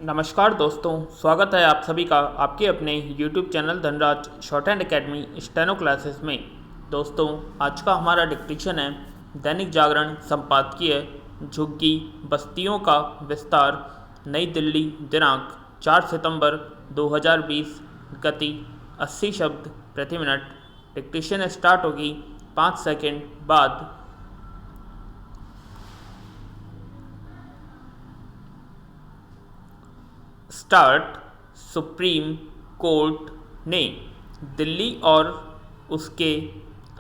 नमस्कार दोस्तों, स्वागत है आप सभी का आपके अपने YouTube channel Dhanraj short hand academy steno classes में। दोस्तों, आज का हमारा डिक्टेशन है दैनिक जागरण संपादकीय झुग्गी बस्तियों का विस्तार, नई दिल्ली, दिनांक 4 सितंबर 2020, गति 80 शब्द प्रति मिनट। डिक्टेशन स्टार्ट होगी 5 सेकंड बाद। स्टार्ट। सुप्रीम कोर्ट ने दिल्ली और उसके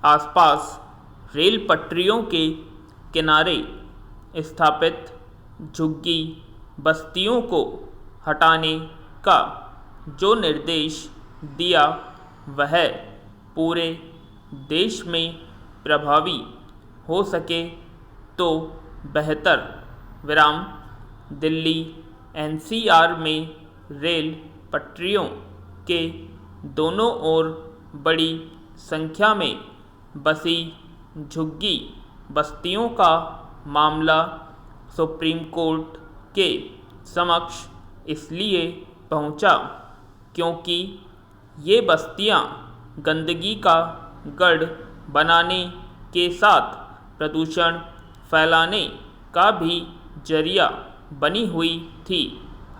आसपास रेल पटरियों के किनारे स्थापित झुग्गी बस्तियों को हटाने का जो निर्देश दिया वह पूरे देश में प्रभावी हो सके तो बेहतर। विराम। दिल्ली एनसीआर में रेल पटरियों के दोनों ओर बड़ी संख्या में बसी झुग्गी बस्तियों का मामला सुप्रीम कोर्ट के समक्ष इसलिए पहुंचा क्योंकि ये बस्तियां गंदगी का गढ़ बनाने के साथ प्रदूषण फैलाने का भी जरिया बनी हुई थी।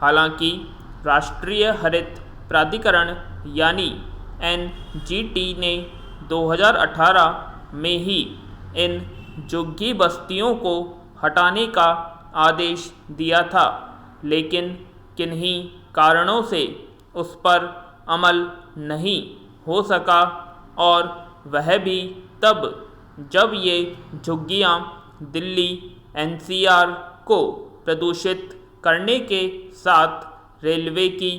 हालांकि राष्ट्रीय हरित प्राधिकरण यानी एनजीटी ने 2018 में ही इन झुग्गी बस्तियों को हटाने का आदेश दिया था, लेकिन किन्हीं कारणों से उस पर अमल नहीं हो सका, और वह भी तब जब ये झुग्गियाँ दिल्ली एनसीआर को प्रदूषित करने के साथ रेलवे की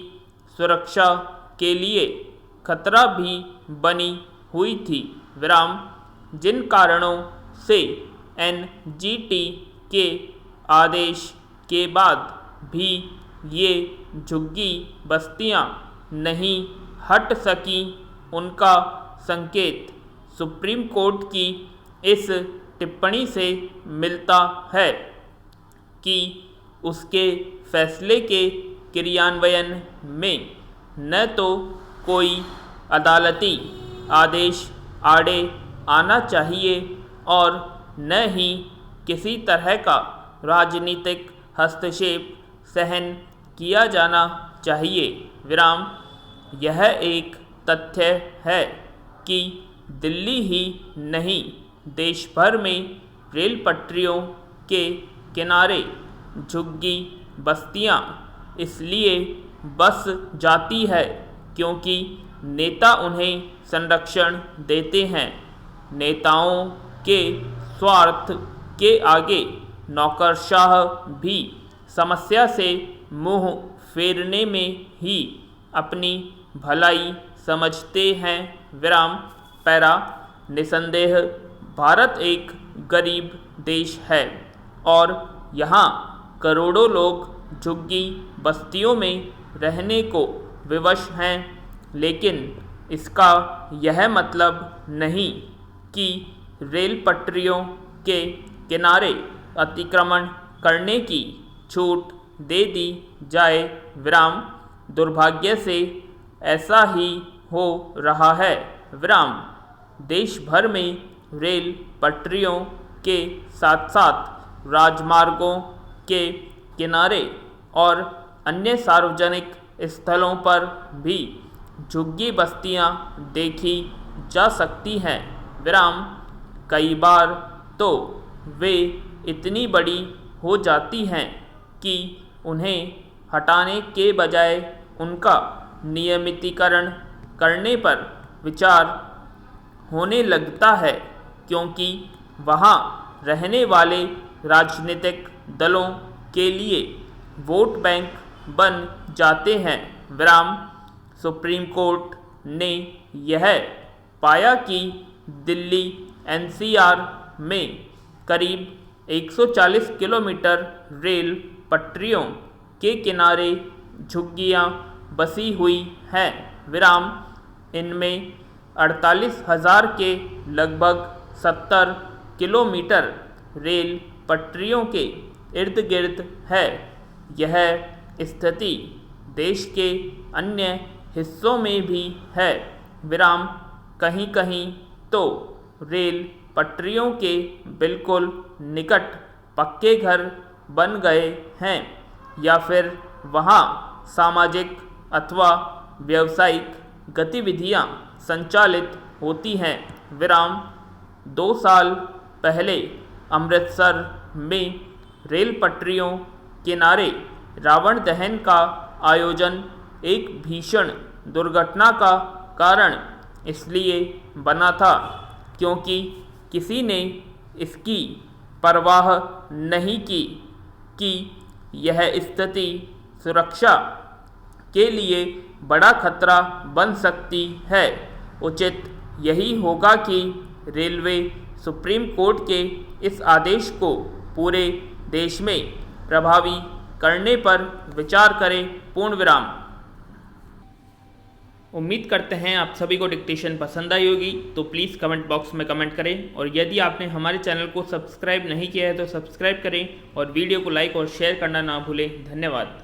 सुरक्षा के लिए खतरा भी बनी हुई थी। विराम। जिन कारणों से एनजीटी के आदेश के बाद भी ये झुग्गी बस्तियां नहीं हट सकीं, उनका संकेत सुप्रीम कोर्ट की इस टिप्पणी से मिलता है कि उसके फैसले के क्रियान्वयन में न तो कोई अदालती आदेश आड़े आना चाहिए और न ही किसी तरह का राजनीतिक हस्तक्षेप सहन किया जाना चाहिए। विराम। यह एक तथ्य है कि दिल्ली ही नहीं, देश भर में रेल पटरियों के किनारे झुग्गी बस्तियां इसलिए बस जाती है क्योंकि नेता उन्हें संरक्षण देते हैं। नेताओं के स्वार्थ के आगे नौकरशाह भी समस्या से मुंह फेरने में ही अपनी भलाई समझते हैं। विराम। पैरा। निसंदेह भारत एक गरीब देश है और यहाँ करोड़ों लोग झुग्गी बस्तियों में रहने को विवश हैं, लेकिन इसका यह मतलब नहीं कि रेल पटरियों के किनारे अतिक्रमण करने की छूट दे दी जाए। विराम। दुर्भाग्य से ऐसा ही हो रहा है। विराम। देश भर में रेल पटरियों के साथ साथ राजमार्गों के किनारे और अन्य सार्वजनिक स्थलों पर भी झुग्गी बस्तियां देखी जा सकती हैं। विराम। कई बार तो वे इतनी बड़ी हो जाती हैं कि उन्हें हटाने के बजाय उनका नियमितीकरण करने पर विचार होने लगता है, क्योंकि वहाँ रहने वाले राजनीतिक दलों के लिए वोट बैंक बन जाते हैं। विराम। सुप्रीम कोर्ट ने यह पाया कि दिल्ली एनसीआर में करीब 140 किलोमीटर रेल पटरियों के किनारे झुग्गियाँ बसी हुई हैं। विराम। इनमें 48,000 के लगभग 70 किलोमीटर रेल पटरियों के इर्द गिर्द है। यह स्थिति देश के अन्य हिस्सों में भी है, विराम कहीं कहीं तो रेल पटरियों के बिल्कुल निकट पक्के घर बन गए हैं या फिर वहाँ सामाजिक अथवा व्यावसायिक गतिविधियाँ संचालित होती हैं, विराम 2 साल पहले अमृतसर में रेल पटरियों किनारे रावण दहन का आयोजन एक भीषण दुर्घटना का कारण इसलिए बना था क्योंकि किसी ने इसकी परवाह नहीं की कि यह स्थिति सुरक्षा के लिए बड़ा खतरा बन सकती है। उचित यही होगा कि रेलवे सुप्रीम कोर्ट के इस आदेश को पूरे देश में प्रभावी करने पर विचार करें। पूर्ण विराम। उम्मीद करते हैं आप सभी को डिक्टेशन पसंद आई होगी, तो प्लीज़ कमेंट बॉक्स में कमेंट करें और यदि आपने हमारे चैनल को सब्सक्राइब नहीं किया है तो सब्सक्राइब करें और वीडियो को लाइक और शेयर करना ना भूलें। धन्यवाद।